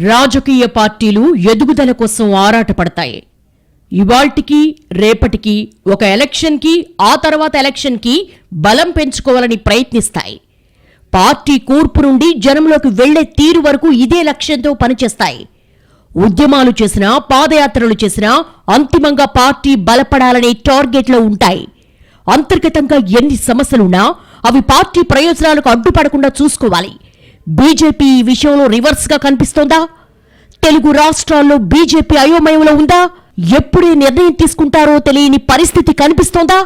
రాజకీయ పార్టీలు ఎదుగుదల కోసం ఆరాటపడతాయి. ఇవాల్టికి రేపటికి ఒక ఎలక్షన్కి ఆ తర్వాత ఎలక్షన్కి బలం పెంచుకోవాలని ప్రయత్నిస్తాయి. పార్టీ కూర్పు నుండి జనంలోకి వెళ్లే తీరు వరకు ఇదే లక్ష్యంతో పనిచేస్తాయి. ఉద్యమాలు చేసినా పాదయాత్రలు చేసినా అంతిమంగా పార్టీ బలపడాలనే టార్గెట్లో ఉంటాయి. అంతర్గతంగా ఎన్ని సమస్యలున్నా అవి పార్టీ ప్రయోజనాలకు అడ్డుపడకుండా చూసుకోవాలి. బీజేపీ ఈ విషయంలో రివర్స్గా కనిపిస్తోందా? తెలుగు రాష్ట్రాల్లో బీజేపీ అయోమయంలో ఉందా? ఎప్పుడే నిర్ణయం తీసుకుంటారో తెలియని పరిస్థితి కనిపిస్తోందా?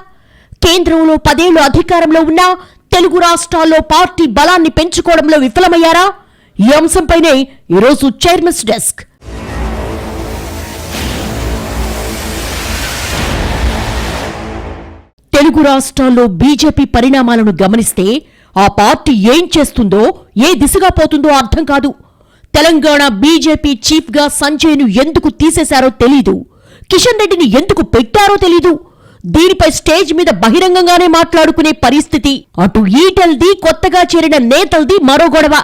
కేంద్రంలో 10 ఏళ్లు అధికారంలో ఉన్నా తెలుగు రాష్ట్రాల్లో పార్టీ బలాన్ని పెంచుకోవడంలో విఫలమయ్యారా? ఈ అంశంపైనే ఈరోజు చైర్మన్స్ డెస్క్. తెలుగు రాష్ట్రాల్లో బీజేపీ పరిణామాలను గమనిస్తే ఆ పార్టీ ఏం చేస్తుందో, ఏ దిశగా పోతుందో అర్థం కాదు. తెలంగాణ బీజేపీ చీఫ్ గా సంజయ్ను ఎందుకు తీసేశారో తెలీదు. కిషన్ రెడ్డిని ఎందుకు పెట్టారో తెలీదు. దీనిపై స్టేజ్ మీద బహిరంగంగానే మాట్లాడుకునే పరిస్థితి. అటు ఈటల్ది, కొత్తగా చేరిన నేతల్ది మరో గొడవ.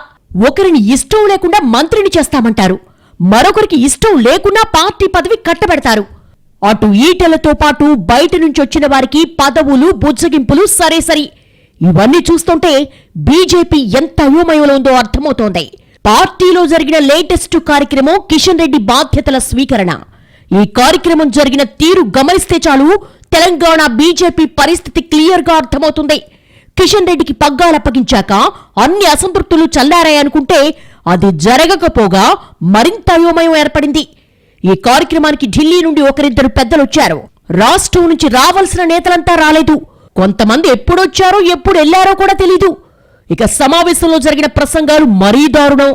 ఒకరిని ఇష్టం లేకుండా మంత్రిని చేస్తామంటారు, మరొకరికి ఇష్టం లేకున్నా పార్టీ పదవి కట్టబెడతారు. అటు ఈటలతో పాటు బయట నుంచి వచ్చిన వారికి పదవులు, బుజ్జగింపులు సరేసరి. ఇవన్నీ చూస్తుంటే బీజేపీ ఎంత అయోమయంలో ఉందో అర్థమవుతోంది. పార్టీలో జరిగిన లేటెస్ట్ కార్యక్రమం కిషన్ రెడ్డి బాధ్యతల స్వీకరణ. ఈ కార్యక్రమం జరిగిన తీరు గమనిస్తే చాలు తెలంగాణ బీజేపీ పరిస్థితి క్లియర్ గా అర్థమవుతుంది. కిషన్ రెడ్డికి పగ్గాలప్పగించాక అన్ని అసంతృప్తులు చల్లారాయనుకుంటే అది జరగకపోగా మరింత అయోమయం ఏర్పడింది. ఈ కార్యక్రమానికి ఢిల్లీ నుండి ఒకరిద్దరు పెద్దలొచ్చారు. రాష్ట్రం నుంచి రావాల్సిన నేతలంతా రాలేదు. కొంతమంది ఎప్పుడొచ్చారో ఎప్పుడు వెళ్లారో కూడా తెలీదు. ఇక సమావేశంలో జరిగిన ప్రసంగాలు మరీ దారుణం.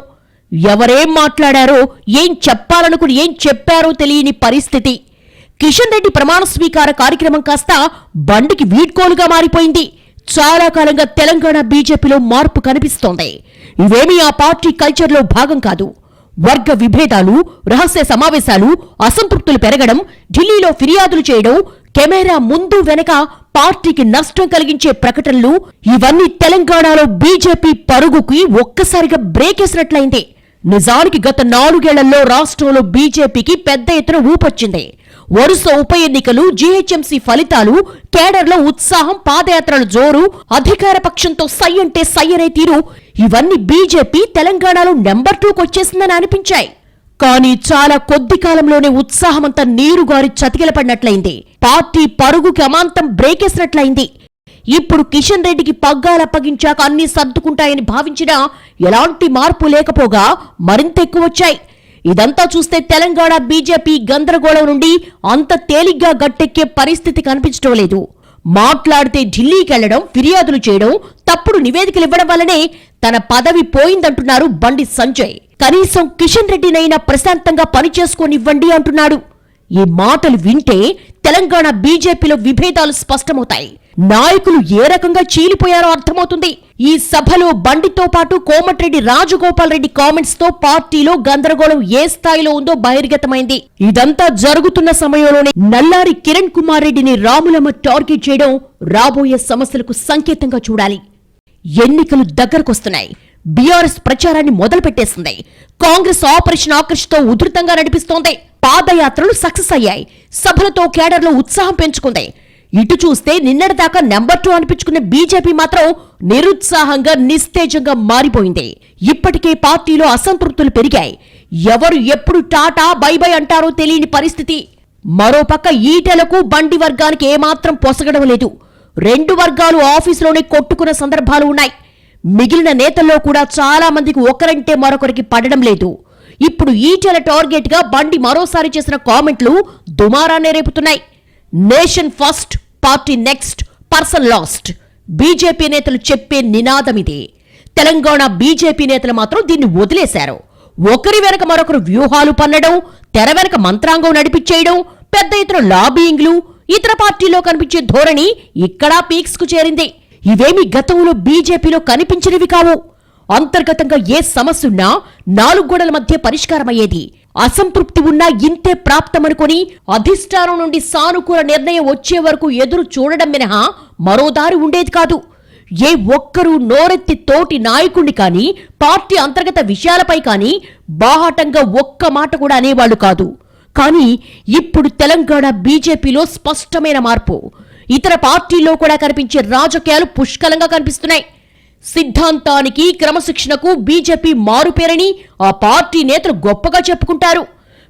ఎవరేం మాట్లాడారో, ఏం చెప్పాలనుకుని ఏం చెప్పారో తెలియని పరిస్థితి. కిషన్ రెడ్డి ప్రమాణ స్వీకార కార్యక్రమం కాస్త బండికి వీడ్కోలుగా మారిపోయింది. చాలా కాలంగా తెలంగాణ బీజేపీలో మార్పు కనిపిస్తోంది. ఇవేమీ ఆ పార్టీ కల్చర్లో భాగం కాదు. వర్గ విభేదాలు, రహస్య సమావేశాలు, అసంతృప్తులు పెరగడం, ఢిల్లీలో ఫిర్యాదులు చేయడం, కెమెరా ముందు వెనక పార్టీకి నష్టం కలిగించే ప్రకటనలు, ఇవన్నీ తెలంగాణలో బీజేపీ పరుగుకి ఒక్కసారిగా బ్రేక్ వేసినట్లయింది. నిజానికి గత 4 ఏళ్లలో రాష్ట్రంలో బీజేపీకి పెద్ద ఎత్తున ఊపొచ్చింది. వరుస ఉప ఎన్నికలు, జీహెచ్ఎంసీ ఫలితాలు, కేడర్లో ఉత్సాహం, పాదయాత్రల జోరు, అధికార పక్షంతో సై అంటే సై అనే తీరు, ఇవన్నీ బీజేపీ తెలంగాణలో నెంబర్ 2కు వచ్చేసిందని అనిపించాయి. కానీ చాలా కొద్ది కాలంలోనే ఉత్సాహమంతా నీరుగారి చతికిలపడినట్లయింది. పార్టీ పరుగుకి అమాంతం బ్రేకేసినట్లయింది. ఇప్పుడు కిషన్ రెడ్డికి పగ్గాలప్పగించాక అన్ని సర్దుకుంటాయని భావించినా ఎలాంటి మార్పు లేకపోగా మరింత ఎక్కువ వచ్చాయి. ఇదంతా చూస్తే తెలంగాణ బీజేపీ గందరగోళం నుండి అంత తేలిగ్గా గట్టెక్కే పరిస్థితి కనిపించడం లేదు. మాట్లాడితే ఢిల్లీకి వెళ్లడం, ఫిర్యాదులు చేయడం, తప్పుడు నివేదికలు ఇవ్వడం వల్లనే తన పదవి పోయిందంటున్నారు బండి సంజయ్. కనీసం కిషన్ రెడ్డినైనా ప్రశాంతంగా పనిచేసుకోనివ్వండి అంటున్నాడు. ఈ మాటలు వింటే తెలంగాణ బీజేపీలో విభేదాలు స్పష్టమవుతాయి. నాయకులు ఏ రకంగా చీలిపోయారో అర్థమవుతుంది. ఈ సభలో బండితో పాటు కోమటిరెడ్డి రాజగోపాల్ రెడ్డి కామెంట్స్ తో పార్టీలో గందరగోళం ఏ స్థాయిలో ఉందో బహిర్గతమైంది. ఇదంతా జరుగుతున్న సమయంలోనే నల్లారి కిరణ్ కుమార్ రెడ్డిని రాములమ్మ టార్గెట్ చేయడం రాబోయే సమస్యలకు సంకేతంగా చూడాలి. ఎన్నికలు దగ్గరకొస్తున్నాయి. బీఆర్ఎస్ ప్రచారాన్ని మొదలుపెట్టేసింది. కాంగ్రెస్ ఆపరేషన్ ఆకర్ష్తో ఉధృతంగా నడిపిస్తోంది. పాదయాత్రలు సక్సెస్ అయ్యాయి. సభలతో కేడర్లో ఉత్సాహం పెంచుకుంది. ఇటు చూస్తే నిన్నటిదాకా నెంబర్ 2 అనిపించుకున్న బీజేపీ మాత్రం నిరుత్సాహంగా, నిస్తేజంగా మారిపోయింది. ఇప్పటికే పార్టీలో అసంతృప్తులు పెరిగాయి. ఎవరు ఎప్పుడు టాటా బై బై అంటారో తెలియని పరిస్థితి. మరోపక్క ఈటెలకు బండి వర్గానికి ఏమాత్రం పొసగడం లేదు. 2 వర్గాలు ఆఫీసులోనే కొట్టుకున్న సందర్భాలు ఉన్నాయి. మిగిలిన నేతల్లో కూడా చాలా మందికి ఒకరంటే మరొకరికి పడడం లేదు. ఇప్పుడు ఈటెల టార్గెట్ గా బండి మరోసారి చేసిన కామెంట్లు దుమారాన్ని రేపుతున్నాయి. Nation first, party next, person last. BJP నేతలు చెప్పే నినాదం ఇది. తెలంగాణ బీజేపీ నేతలు మాత్రం దీన్ని వదిలేశారు. ఒకరి వెనక మరొకరు వ్యూహాలు పన్నడం, తెర వెనక మంత్రాంగం నడిపించేయడం, పెద్ద ఎత్తున లాబింగ్లు, ఇతర పార్టీలో కనిపించే ధోరణి ఇక్కడా పీక్స్ కు చేరింది. ఇవేమీ గతంలో బీజేపీలో కనిపించినవి కావు. అంతర్గతంగా ఏ సమస్య ఉన్నా 4 గోడల మధ్య పరిష్కారమయ్యేది. అసంతృప్తి ఉన్నా ఇంతే ప్రాప్తమనుకొని అధిష్టానం నుండి సానుకూల నిర్ణయం వచ్చే వరకు ఎదురు చూడడం మినహా మరో దారి ఉండేది కాదు. ఏ ఒక్కరూ నోరెత్తి తోటి నాయకుణ్ణి కాని పార్టీ అంతర్గత విషయాలపై కాని బాహాటంగా ఒక్క మాట కూడా అనేవాళ్లు కాదు. కానీ ఇప్పుడు తెలంగాణ బీజేపీలో స్పష్టమైన మార్పు. ఇతర పార్టీల్లో కూడా కనిపించే రాజకీయాలు పుష్కలంగా కనిపిస్తున్నాయి. సిద్ధాంతానికి క్రమశిక్షణకు బీజేపీ మారుపేరని ఆ పార్టీ నేతలు గొప్పగా చెప్పుకుంటారు.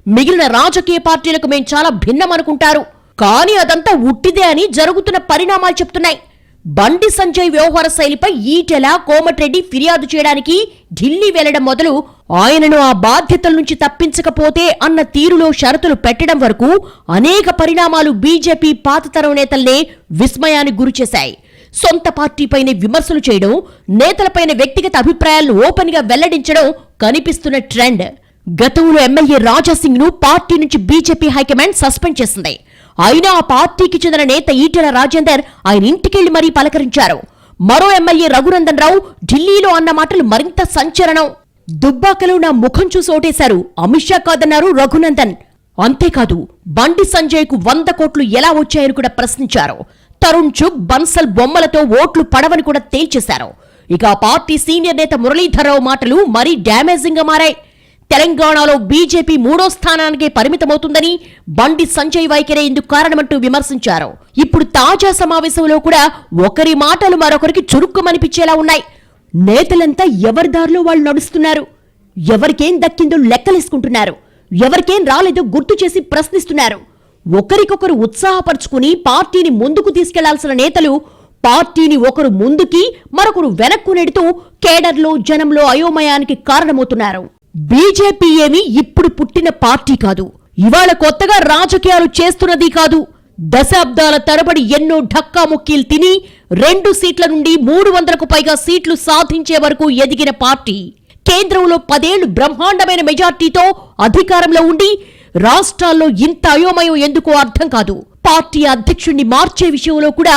మిగిలిన రాజకీయ పార్టీలకు మేం చాలా భిన్నమనుకుంటారు. కానీ అదంతా ఉట్టిదే అని జరుగుతున్న పరిణామాలు చెప్తున్నాయి. బండి సంజయ్ వ్యవహార శైలిపై ఈటెల, కోమటిరెడ్డి ఫిర్యాదు చేయడానికి ఢిల్లీ వెళ్లడం మొదలు ఆయనను ఆ బాధ్యతల నుంచి తప్పించకపోతే అన్న తీరులో షరతులు పెట్టడం వరకు అనేక పరిణామాలు బీజేపీ పాతతరం నేతల్నే విస్మయానికి గురిచేశాయి. సొంత పార్టీపైనే విమర్శలు చేయడం, నేతలపైన వ్యక్తిగత అభిప్రాయాలను ఓపెన్ గా వెల్లడించడం కనిపిస్తున్న ట్రెండ్. గతంలో ఎమ్మెల్యే రాజాసింగ్ ను పార్టీ నుంచి బీజేపీ హైకమాండ్ సస్పెండ్ చేసింది. అయినా ఆ పార్టీకి చెందిన నేత ఈటెల రాజేందర్ ఆయన ఇంటికెళ్లి మరీ పలకరించారు. మరో ఎమ్మెల్యే రఘునందన్ రావు ఢిల్లీలో అన్న మాటలు మరింత సంచలనం. దుబ్బాకలో నా ముఖం చూసి ఓటేశారు, అమిత్ షా కాదన్నారు రఘునందన్. అంతేకాదు బండి సంజయ్ కు 100 కోట్లు ఎలా వచ్చాయని కూడా ప్రశ్నించారు. తరుణ్ చుగ్, బన్సల్ బొమ్మలతో ఓట్లు పడవని కూడా తేల్చేశారు. ఇక ఆ పార్టీ సీనియర్ నేత మురళీధర్రావు మాటలు మరీ డ్యామేజింగ్ గా మారాయి. తెలంగాణలో బీజేపీ 3వ స్థానానికే పరిమితమవుతుందని, బండి సంజయ్ వైఖరే ఇందుకు కారణమంటూ విమర్శించారు. ఇప్పుడు తాజా సమావేశంలో కూడా ఒకరి మాటలు మరొకరికి చురుక్కుమనిపించేలా ఉన్నాయి. నేతలంతా ఎవరి దారిలో వాళ్ళు నడుస్తున్నారు. ఎవరికేం దక్కిందో లెక్కలేసుకుంటున్నారు. ఎవరికేం రాలేదో గుర్తు చేసి ప్రశ్నిస్తున్నారు. ఒకరికొకరు ఉత్సాహపరుచుకుని పార్టీని ముందుకు తీసుకెళ్లాల్సిన నేతలు పార్టీని ఒకరు ముందుకి మరొకరు వెనక్కు నెడుతూ కేడర్లో, జనంలో అయోమయానికి కారణమవుతున్నారు. బీజేపీ ఏమి ఇప్పుడు పుట్టిన పార్టీ కాదు. ఇవాళ కొత్తగా రాజకీయాలు చేస్తున్నది కాదు. దశాబ్దాల తరబడి ఎన్నో ఢక్కా ముక్కీలు తిని 2 సీట్ల నుండి 300కు పైగా సీట్లు సాధించే వరకు ఎదిగిన పార్టీ. కేంద్రంలో 10 ఏళ్లు బ్రహ్మాండమైన మెజార్టీతో అధికారంలో ఉండి రాష్ట్రాల్లో ఇంత అయోమయం ఎందుకో అర్థం కాదు. పార్టీ అధ్యక్షుణ్ణి మార్చే విషయంలో కూడా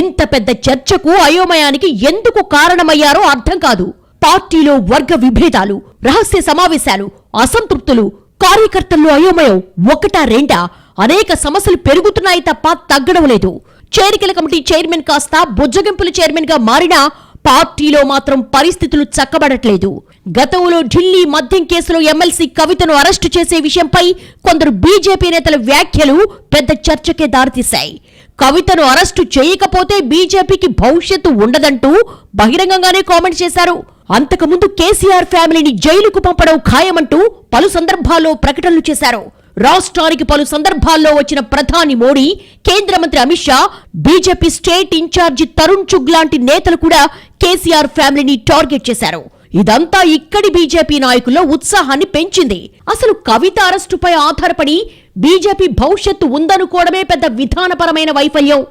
ఇంత పెద్ద చర్చకు, అయోమయానికి ఎందుకు కారణమయ్యారో అర్థం కాదు. పార్టీలో వర్గ విభేదాలు, రహస్య సమావేశాలు, అసంతృప్తులు, కార్యకర్తల్లో అయోమయం ఒకటా రెండా అనేక సమస్యలు పెరుగుతున్నాయి తప్ప తగ్గడం లేదు. చేరికల కమిటీ చైర్మన్ కాస్త బుజ్జగింపుల చైర్మన్ గా మారినా పార్టీలో మాత్రం పరిస్థితులు చక్కబడట్లేదు. గతంలో ఢిల్లీ మద్యం కేసులో ఎమ్మెల్సీ కవితను అరెస్టు చేసే విషయంపై కొందరు బీజేపీ నేతల వ్యాఖ్యలు పెద్ద చర్చకే దారితీశాయి. కవితను అరెస్టు చేయకపోతే బీజేపీకి భవిష్యత్తు ఉండదంటూ బహిరంగంగానే కామెంట్ చేశారు. అంతకుముందు కేసీఆర్ ఫ్యామిలీని జైలుకు పంపడం ఖాయమంటూ పలు సందర్భాల్లో ప్రకటనలు చేశారు. రాష్ట్రానికి పలు సందర్భాల్లో వచ్చిన ప్రధాని మోడీ, కేంద్ర మంత్రి Amit Shah, BJP state incharge Tarun Chugh లాంటి నేతలు కూడా కేసీఆర్ ఫ్యామిలీని టార్గెట్ చేశారు. ఇదంతా ఇక్కడి బీజేపీ నాయకుల్లో ఉత్సాహాన్ని పెంచింది. అసలు కవిత అరెస్టుపై ఆధారపడి బీజేపీ భవిష్యత్తు ఉందనుకోవడమే పెద్ద విధానపరమైన వైఫల్యం.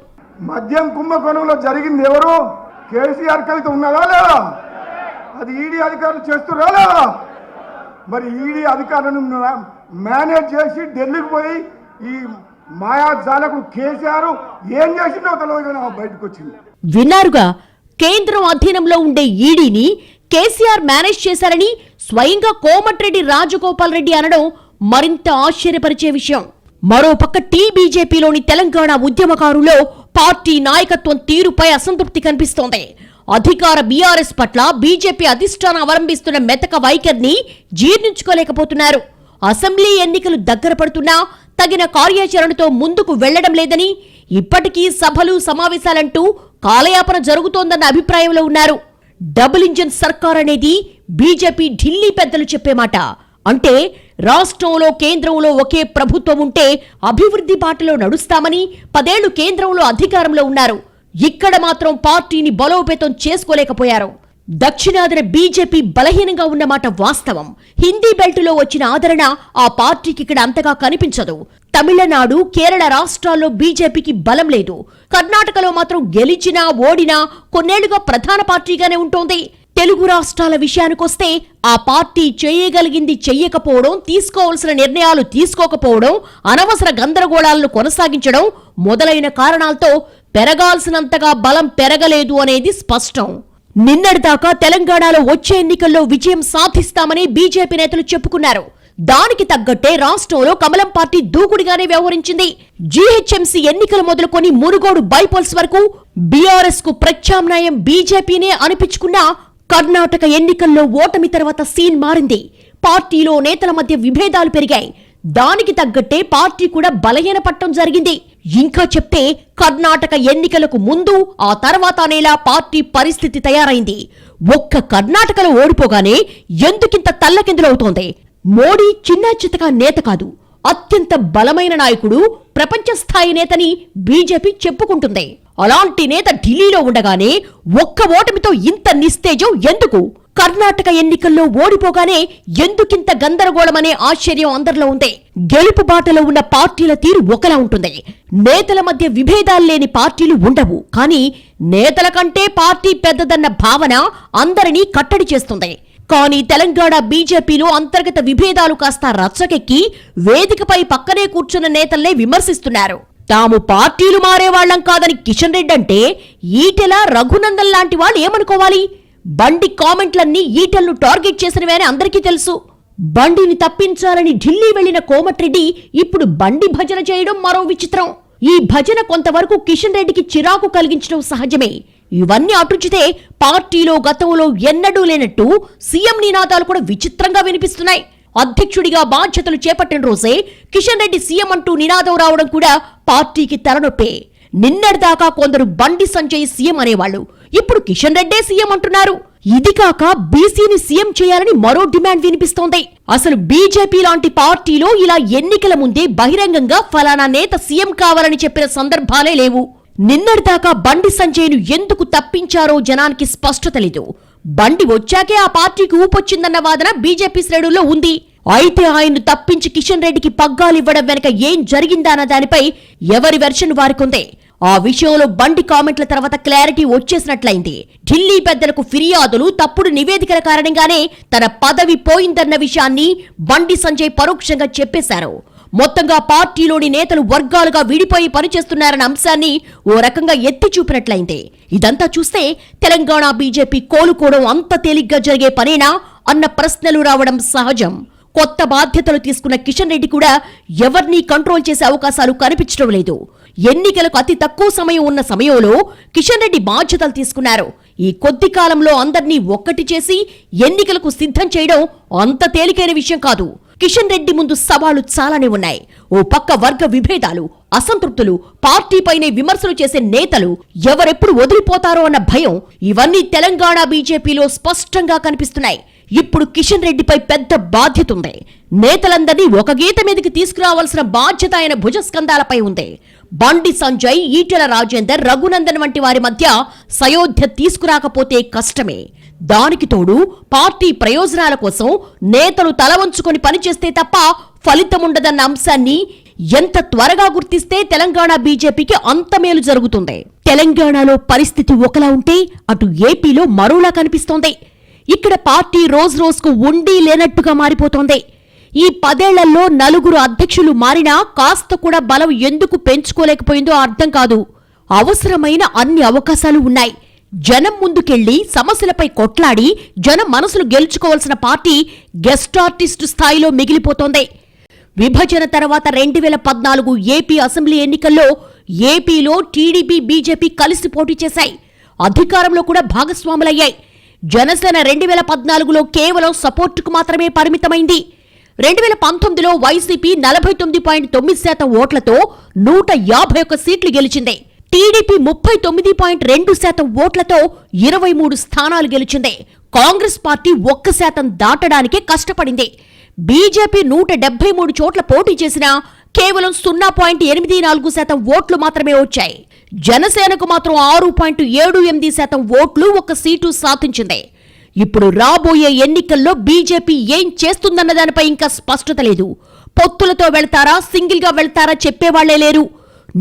మద్యం కుంభకోణంలో జరిగింది ఎవరు? కేసీఆర్ కవిత ఉన్నదా లేదా? అది ఈడీ అధికారులు చేస్తున్నా లేదా? మరి ఈడీ అధికారులను మేనేజ్ చేసి ఢిల్లీకి పోయి ఈ మాయాజాలకు కేసీఆర్ ఏం చేసిందో తెలియదు, బయటకు వచ్చింది. విన్నారుగా, కేంద్రం అధీనంలో ఉండే ఈడీని కేసీఆర్ మేనేజ్ చేశారని స్వయంగా కోమటిరెడ్డి రాజగోపాల్ రెడ్డి అనడం మరింత ఆశ్చర్యపరిచే విషయం. మరోపక్క బీజేపీలోని తెలంగాణ ఉద్యమకారులో పార్టీ నాయకత్వం తీరుపై అసంతృప్తి కనిపిస్తోంది. అధికార బీఆర్ఎస్ పట్ల బీజేపీ అధిష్టానం అవలంబిస్తున్న మెతక వైఖరిని జీర్ణించుకోలేకపోతున్నారు. అసెంబ్లీ ఎన్నికలు దగ్గర పడుతున్నా తగిన కార్యాచరణతో ముందుకు వెళ్లడం లేదని, ఇప్పటికీ సభలు, సమావేశాలంటూ కాలయాపన జరుగుతోందన్న అభిప్రాయంలో ఉన్నారు. డబుల్ ఇంజిన్ సర్కార్ అనేది బీజేపీ ఢిల్లీ పెద్దలు చెప్పే మాట. అంటే రాష్ట్రంలో, కేంద్రంలో ఒకే ప్రభుత్వం ఉంటే అభివృద్ధి బాటలో నడుస్తామని 10 ఏళ్లు కేంద్రంలో అధికారంలో ఉన్నారు. ఇక్కడ మాత్రం పార్టీని బలోపేతం చేసుకోలేకపోయారు. దక్షిణాదిన బీజేపీ బలహీనంగా ఉన్నమాట వాస్తవం. హిందీ బెల్టులో వచ్చిన ఆదరణ ఆ పార్టీకి ఇక్కడ అంతగా కనిపించదు. తమిళనాడు, కేరళ రాష్ట్రాల్లో బీజేపీకి బలం లేదు. కర్ణాటకలో మాత్రం గెలిచినా ఓడినా కొన్నేళ్లుగా ప్రధాన పార్టీగానే ఉంటోంది. తెలుగు రాష్ట్రాల విషయానికొస్తే ఆ పార్టీ చేయగలిగింది చెయ్యకపోవడం, తీసుకోవాల్సిన నిర్ణయాలు తీసుకోకపోవడం, అనవసర గందరగోళాలను కొనసాగించడం మొదలైన కారణాలతో పెరగాల్సినంతగా బలం పెరగలేదు అనేది స్పష్టం. నిన్నటిదాకా తెలంగాణలో వచ్చే ఎన్నికల్లో విజయం సాధిస్తామని బీజేపీ నేతలు చెప్పుకున్నారు. దానికి తగ్గట్టే రాష్ట్రంలో కమలం పార్టీ దూకుడుగానే వ్యవహరించింది. జీహెచ్ఎంసీ ఎన్నికలు మొదలుకొని మునుగోడు బైపోల్స్ వరకు బీఆర్ఎస్ కు ప్రత్యామ్నాయం బీజేపీనే అనిపించుకున్నా కర్ణాటక ఎన్నికల్లో ఓటమి తర్వాత సీన్ మారింది. పార్టీలో నేతల మధ్య విభేదాలు పెరిగాయి. దానికి తగ్గట్టే పార్టీ కూడా బలహీనపడటం జరిగింది. ఇంకా చెప్తే కర్ణాటక ఎన్నికలకు ముందు ఆ తర్వాత అనేలా పార్టీ పరిస్థితి తయారైంది. ఒక్క కర్ణాటకలో ఓడిపోగానే ఎందుకింత తల్లకిందులవుతోంది? మోడీ చిన్నా చితకా నేత కాదు, అత్యంత బలమైన నాయకుడు, ప్రపంచ స్థాయి నేతని బీజేపీ చెప్పుకుంటుంది. అలాంటి నేత ఢిల్లీలో ఉండగానే ఒక్క ఓటమితో ఇంత నిస్తేజం ఎందుకు? కర్ణాటక ఎన్నికల్లో ఓడిపోగానే ఎందుకింత గందరగోళమనే ఆశ్చర్యం అందరిలో ఉంది. గెలుపు బాటలో ఉన్న పార్టీల తీరు ఒకలా ఉంటుంది. నేతల మధ్య విభేదాలు లేని పార్టీలు ఉండవు. కానీ నేతల కంటే పార్టీ పెద్దదన్న భావన అందరినీ కట్టడి చేస్తుంది. కానీ తెలంగాణ బీజేపీలో అంతర్గత విభేదాలు కాస్త రచ్చకెక్కి వేదికపై పక్కనే కూర్చున్న నేతల్నే విమర్శిస్తున్నారు. తాము పార్టీలు మారేవాళ్లం కాదని కిషన్ రెడ్డి అంటే ఈటెల, రఘునందన్ లాంటి వాళ్ళు ఏమనుకోవాలి? బండి కామెంట్లన్నీ ఈటెలను టార్గెట్ చేసినవే అని అందరికీ తెలుసు. బండిని తప్పించాలని ఢిల్లీ వెళ్లిన కోమటిరెడ్డి ఇప్పుడు బండి భజన చేయడం మరో విచిత్రం. ఈ భజన కొంతవరకు కిషన్ రెడ్డికి చిరాకు కలిగించడం సహజమే. ఇవన్నీ అటుచితే పార్టీలో గతంలో ఎన్నడూ లేనట్టు సీఎం నినాదాలు కూడా విచిత్రంగా వినిపిస్తున్నాయి. అధ్యక్షుడిగా బాధ్యతలు చేపట్టిన రోజే కిషన్ రెడ్డి సీఎం అంటూ నినాదం రావడం కూడా పార్టీకి తలనొప్పే. నిన్నటిదాకా కొందరు బండి సంజయ్ సీఎం అనేవాళ్లు, ఇప్పుడు కిషన్ రెడ్డే సీఎం అంటున్నారు. ఇది కాక బీసీని సీఎం చేయాలని మరో డిమాండ్ వినిపిస్తోంది. అసలు బీజేపీ లాంటి పార్టీలో ఇలా ఎన్నికల ముందే బహిరంగంగా ఫలానా నేత సీఎం కావాలని చెప్పిన సందర్భాలే లేవు. నిన్నటిదాకా బండి సంజయ్ను ఎందుకు తప్పించారో జనానికి స్పష్టత లేదు. బండి వచ్చాకే ఆ పార్టీకి ఊపొచ్చిందన్న వాదన బీజేపీ శ్రేణుల్లో ఉంది. అయితే ఆయన్ను తప్పించి కిషన్ రెడ్డికి పగ్గాలివ్వడం వెనక ఏం జరిగిందన్న దానిపై ఎవరి వెర్షన్ వారికుందే. ఆ విషయంలో బండి కామెంట్ల తర్వాత క్లారిటీ వచ్చేసినట్లయింది. ఢిల్లీ పెద్దలకు ఫిర్యాదులు, తప్పుడు నివేదికల కారణంగానే తన పదవి పోయిందన్న విషయాన్ని బండి సంజయ్ పరోక్షంగా చెప్పేశారు. మొత్తంగా పార్టీలోని నేతలు వర్గాలుగా విడిపోయి పనిచేస్తున్నారన్న అంశాన్ని ఓ రకంగా ఎత్తి చూపినట్లయింది. ఇదంతా చూస్తే తెలంగాణ బీజేపీ కోలుకోవడం అంత తేలిగ్గా జరిగే పనేనా అన్న ప్రశ్నలు రావడం సహజం. కొత్త బాధ్యతలు తీసుకున్న కిషన్ రెడ్డి కూడా ఎవరినీ కంట్రోల్ చేసే అవకాశాలు కనిపించడం లేదు. ఎన్నికలకు అతి తక్కువ సమయం ఉన్న సమయంలో కిషన్ రెడ్డి బాధ్యతలు తీసుకున్నారు. ఈ కొద్ది కాలంలో అందర్నీ ఒక్కటి చేసి ఎన్నికలకు సిద్ధం చేయడం అంత తేలికైన విషయం కాదు. కిషన్ రెడ్డి ముందు సవాళ్లు చాలానే ఉన్నాయి. ఓ పక్క వర్గ విభేదాలు, అసంతృప్తులు, పార్టీపైనే విమర్శలు చేసే నేతలు, ఎవరెప్పుడు వదిలిపోతారో అన్న భయం, ఇవన్నీ తెలంగాణ బీజేపీలో స్పష్టంగా కనిపిస్తున్నాయి. ఇప్పుడు కిషన్ రెడ్డిపై పెద్ద బాధ్యత ఉంది. నేతలందరినీ ఒక గీత మీదకి తీసుకురావాల్సిన బాధ్యత ఆయన భుజస్కంధాలపై ఉంది. బండి సంజయ్, ఈటెల రాజేందర్, రఘునందన్ వంటి వారి మధ్య సయోధ్య తీసుకురాకపోతే కష్టమే. దానికి తోడు పార్టీ ప్రయోజనాల కోసం నేతలు తలవంచుకొని పనిచేస్తే తప్ప ఫలితముండదన్న అంశాన్ని ఎంత త్వరగా గుర్తిస్తే తెలంగాణ బీజేపీకి అంత మేలు జరుగుతుంది. తెలంగాణలో పరిస్థితి ఒకలా ఉంటే అటు ఏపీలో మరోలా కనిపిస్తోంది. ఇక్కడ పార్టీ రోజు రోజుకు ఉండి లేనట్టుగా మారిపోతోంది. ఈ 10 ఏళ్లలో 4 అధ్యక్షులు మారినా కాస్త కూడా బలం ఎందుకు పెంచుకోలేకపోయిందో అర్థం కాదు. అవసరమైన అన్ని అవకాశాలు ఉన్నాయి. జనం ముందుకెళ్లి సమస్యలపై కొట్లాడి జనం మనసులు గెలుచుకోవాల్సిన పార్టీ గెస్ట్ ఆర్టిస్టు స్థాయిలో మిగిలిపోతోంది. విభజన తర్వాత 2014 ఏపీ అసెంబ్లీ ఎన్నికల్లో ఏపీలో టీడీపీ, బీజేపీ కలిసి పోటీ చేశాయి. అధికారంలో కూడా భాగస్వాములయ్యాయి. జనసేన 2014లో కేవలం సపోర్టుకు మాత్రమే పరిమితమైంది. 2019లో వైసీపీ 49.9% ఓట్లతో 151 సీట్లు గెలిచింది. టీడీపీ 39.2% ఓట్లతో 23 స్థానాలు గెలిచింది. కాంగ్రెస్ పార్టీ 1% దాటడానికే కష్టపడింది. బీజేపీ 173 చోట్ల పోటీ చేసినా కేవలం 0.84% ఓట్లు మాత్రమే వచ్చాయి. జనసేనకు మాత్రం 6.78% ఓట్లు, 1 సీటు సాధించింది. ఇప్పుడు రాబోయే ఎన్నికల్లో బీజేపీ ఏం చేస్తుందన్న దానిపై ఇంకా స్పష్టత లేదు. పొత్తులతో వెళ్తారా, సింగిల్ గా వెళ్తారా చెప్పేవాళ్లే లేరు.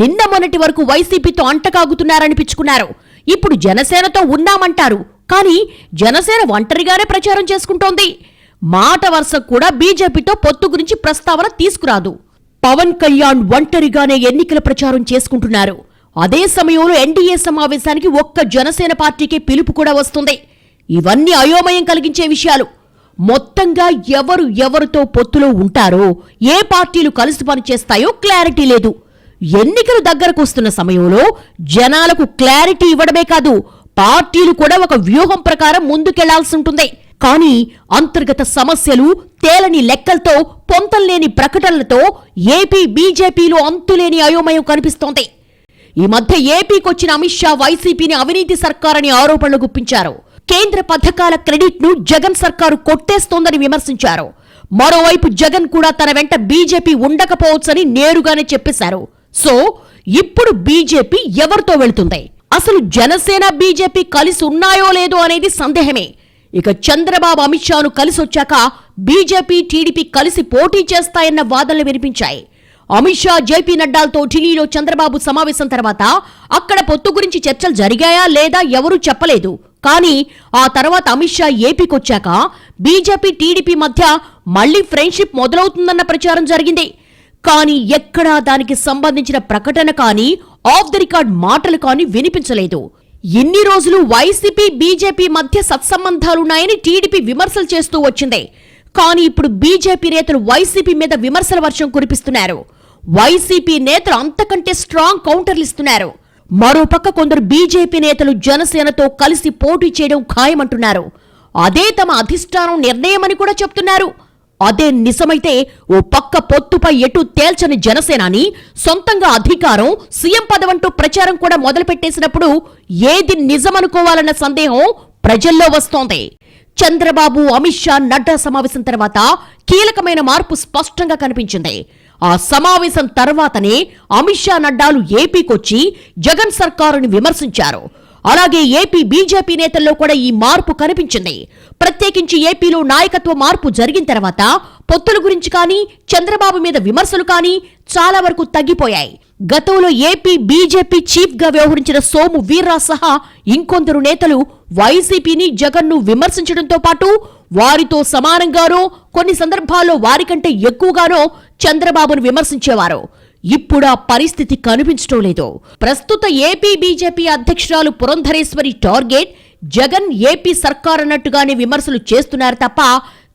నిన్న మొన్నటి వరకు వైసీపీతో అంటకాగుతున్నారనిపించుకున్నారు. ఇప్పుడు జనసేనతో ఉన్నామంటారు. కానీ జనసేన ఒంటరిగానే ప్రచారం చేసుకుంటోంది. మాట వరుస కూడా బీజేపీతో పొత్తు గురించి ప్రస్తావన తీసుకురాదు. పవన్ కళ్యాణ్ ఒంటరిగానే ఎన్నికల ప్రచారం చేసుకుంటున్నారు. అదే సమయంలో ఎన్డీఏ సమావేశానికి ఒక్క జనసేన పార్టీకే పిలుపు కూడా వస్తుంది. ఇవన్నీ అయోమయం కలిగించే విషయాలు. మొత్తంగా ఎవరితో పొత్తులో ఉంటారో, ఏ పార్టీలు కలిసి పనిచేస్తాయో క్లారిటీ లేదు. ఎన్నికలు దగ్గరకు వస్తున్న సమయంలో జనాలకు క్లారిటీ ఇవ్వడమే కాదు, పార్టీలు కూడా ఒక వ్యూహం ప్రకారం ముందుకెళ్లాల్సి ఉంటుంది. కానీ అంతర్గత సమస్యలు, తేలని లెక్కలతో, పొంతల్లేని ప్రకటనలతో ఏపీ బీజేపీలో అంతులేని అయోమయం కనిపిస్తోంది. ఈ మధ్య ఏపీకొచ్చిన అమిత్ షా వైసీపీని అవినీతి సర్కారని ఆరోపణలు గుప్పించారు. కేంద్ర పథకాల క్రెడిట్ ను జగన్ సర్కారు కొట్టేస్తోందని విమర్శించారు. మరోవైపు జగన్ కూడా తన వెంట బీజేపీ ఉండకపోవచ్చని నేరుగానే చెప్పేశారు. సో ఇప్పుడు బీజేపీ ఎవరితో వెళుతుంది? అసలు జనసేన బీజేపీ కలిసి ఉన్నాయో లేదో అనేది సందేహమే. ఇక చంద్రబాబు అమిత్ షాను కలిసొచ్చాక బీజేపీ టీడీపీ కలిసి పోటీ చేస్తాయన్న వాదనలు వినిపించాయి. అమిత్ షా జేపీ నడ్డాలతో ఢిల్లీలో చంద్రబాబు సమావేశం తర్వాత అక్కడ పొత్తు గురించి చర్చలు జరిగాయా లేదా ఎవరూ చెప్పలేదు. కానీ ఆ తర్వాత అమిత్ షా ఏపీకొచ్చాక బీజేపీ టీడీపీ మధ్య మళ్లీ ఫ్రెండ్షిప్ మొదలవుతుందన్న ప్రచారం జరిగింది. కానీ ఎక్కడా దానికి సంబంధించిన ప్రకటన కానీ, ఆఫ్ ది రికార్డ్ మాటలు కానీ వినిపించలేదు. ఇన్ని రోజులు వైసీపీ బీజేపీ మధ్య సత్సంబంధాలున్నాయని టీడీపీ విమర్శలు చేస్తూ వచ్చింది. కానీ ఇప్పుడు బీజేపీ నేతలు వైసీపీ మీద విమర్శల వర్షం కురిపిస్తున్నారు. వైసీపీ నేతలు అంతకంటే స్ట్రాంగ్ కౌంటర్లు ఇస్తున్నారు. మరోపక్క కొందరు బీజేపీ నేతలు జనసేనతో కలిసి పోటీ చేయడం ఖాయమంటున్నారు. అదే తమ అధిష్టానం నిర్ణయమని కూడా చెప్తున్నారు. అదే నిజమైతే ఓ పక్క పొత్తుపై ఎటు తేల్చని జనసేనాని సొంతంగా అధికారం, సీఎం పదవంటూ ప్రచారం కూడా మొదలుపెట్టేసినప్పుడు ఏది నిజమనుకోవాలన్న సందేహం ప్రజల్లో వస్తోంది. చంద్రబాబు, అమిత్ షా, నడ్డా సమావేశం తర్వాత కీలకమైన మార్పు స్పష్టంగా కనిపించింది. ఆ సమావేశం తర్వాతనే అమిత్ షా, నడ్డాలు ఏపీకొచ్చి జగన్ సర్కారుని విమర్శించారు. అలాగే ఏపీ బీజేపీ నేతల్లో కూడా ఈ మార్పు కనిపించింది. ప్రత్యేకించి ఏపీలో నాయకత్వ మార్పు జరిగిన తర్వాత పొత్తుల గురించి కానీ, చంద్రబాబు మీద విమర్శలు కానీ చాలా వరకు తగ్గిపోయాయి. గతంలో ఏపీ బీజేపీ చీఫ్ గా వ్యవహరించిన సోము వీర్రాజు సహా ఇంకొందరు నేతలు వైసీపీని, జగన్ను విమర్శించడంతో పాటు వారితో సమానంగానో, కొన్ని సందర్భాల్లో వారికంటే ఎక్కువగానో చంద్రబాబును విమర్శించేవారు. ఇప్పుడు ఆ పరిస్థితి కనిపించడం లేదు. ప్రస్తుత ఏపీ బీజేపీ అధ్యక్షురాలు పురంధరేశ్వరి టార్గెట్ జగన్, ఏపీ సర్కార్ అన్నట్టుగానే విమర్శలు చేస్తున్నారు తప్ప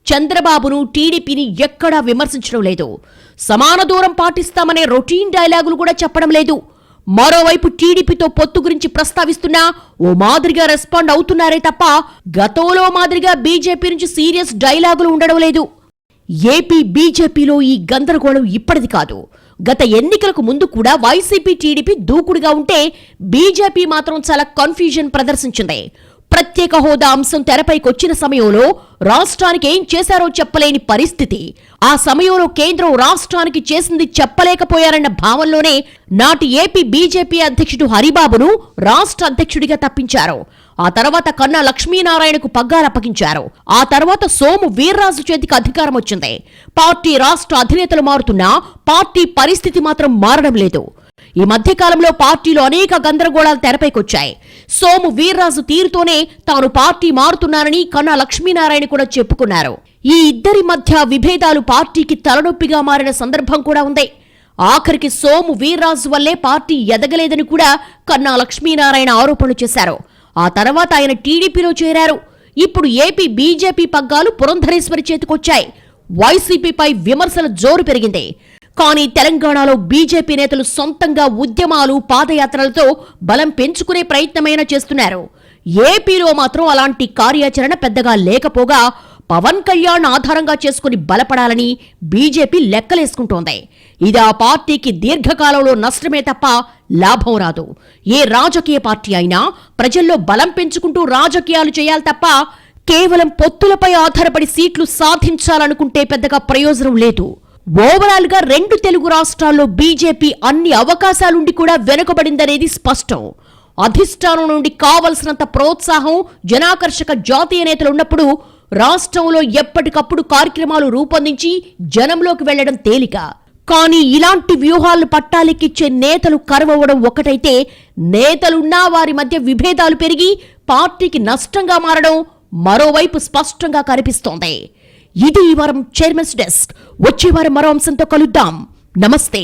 చంద్రబాబును, టీడీపీని ఎక్కడా విమర్శించడం లేదు. సమాన దూరం పాటిస్తామనే రొటీన్ డైలాగులు కూడా చెప్పడం లేదు. మరోవైపు టీడీపీతో పొత్తు గురించి ప్రస్తావిస్తున్నా ఓ మాదిరిగా రెస్పాండ్ అవుతున్నారే తప్ప గతంలో మాదిరిగా బీజేపీ నుంచి సీరియస్ డైలాగులు ఉండడం లేదు. ఏపీ బీజేపీలో ఈ గందరగోళం ఇప్పటిది కాదు. గత ఎన్నికలకు ముందు కూడా వైసీపీ, టీడీపీ దూకుడుగా ఉంటే బీజేపీ మాత్రం చాలా కన్ఫ్యూజన్ ప్రదర్శించింది. ప్రత్యేక హోదా అంశం తెరపైకొచ్చిన సమయంలో రాష్ట్రానికి ఏం చేశారో చెప్పలేని పరిస్థితి. ఆ సమయంలో కేంద్రం రాష్ట్రానికి చేసింది చెప్పలేకపోయారన్న భావంలోనే నాటి ఏపీ బీజేపీ అధ్యక్షుడు హరిబాబును రాష్ట్ర అధ్యక్షుడిగా తప్పించారు. ఆ తర్వాత కన్నా లక్ష్మీనారాయణకు పగ్గాలప్పగించారు. ఆ తర్వాత సోము వీర్రాజు చేతికి అధికారం వచ్చింది. పార్టీ రాష్ట్ర అధినేతలు మారుతున్నా పార్టీ పరిస్థితి మాత్రం మారడం లేదు. ఈ మధ్యకాలంలో పార్టీలో అనేక గందరగోళాలు తెరపైకొచ్చాయి. సోము వీర్రాజు తీరుతోనే తాను పార్టీ మారుతున్నానని కన్నా లక్ష్మీనారాయణ కూడా చెప్పుకున్నారు. ఈ ఇద్దరి మధ్య విభేదాలు పార్టీకి తలనొప్పిగా మారిన సందర్భం కూడా ఉంది. ఆఖరికి సోము వీర్రాజు వల్లే పార్టీ ఎదగలేదని కూడా కన్నా లక్ష్మీనారాయణ ఆరోపణలు చేశారు. ఆ తర్వాత ఆయన టీడీపీలో చేరారు. ఇప్పుడు ఏపీ బీజేపీ పగ్గాలు పురంధరేశ్వరి చేతికొచ్చాయి. వైసీపీపై విమర్శల జోరు పెరిగింది. కానీ తెలంగాణలో బీజేపీ నేతలు సొంతంగా ఉద్యమాలు, పాదయాత్రలతో బలం పెంచుకునే ప్రయత్నమైనా చేస్తున్నారు. ఏపీలో మాత్రం అలాంటి కార్యాచరణ పెద్దగా లేకపోగా పవన్ కళ్యాణ్ ఆధారంగా చేసుకుని బలపడాలని బీజేపీ లెక్కలేసుకుంటోంది. ఇది ఆ పార్టీకి దీర్ఘకాలంలో నష్టమే తప్ప లాభం రాదు. ఏ రాజకీయ పార్టీ అయినా ప్రజల్లో బలం పెంచుకుంటూ రాజకీయాలు చేయాలి తప్ప కేవలం పొత్తులపై ఆధారపడి సీట్లు సాధించాలనుకుంటే పెద్దగా ప్రయోజనం లేదు. ఓవరాల్ గా 2 తెలుగు రాష్ట్రాల్లో బీజేపీ అన్ని అవకాశాలుండి కూడా వెనుకబడిందనేది స్పష్టం. అధిష్టానం నుండి కావలసినంత ప్రోత్సాహం, జనాకర్షక జాతీయ నేతలున్నప్పుడు రాష్ట్రంలో ఎప్పటికప్పుడు కార్యక్రమాలు రూపొందించి జనంలోకి వెళ్లడం తేలిక. కానీ ఇలాంటి వ్యూహాలను పట్టాలెక్కిచ్చే నేతలు కరువవడం ఒకటైతే, నేతలున్నా వారి మధ్య విభేదాలు పెరిగి పార్టీకి నష్టంగా మారడం మరోవైపు స్పష్టంగా కనిపిస్తోంది. ఇది ఈ వారం చైర్మన్స్ డెస్క్. వచ్చే వారం మరో అంశంతో కలుద్దాం. నమస్తే.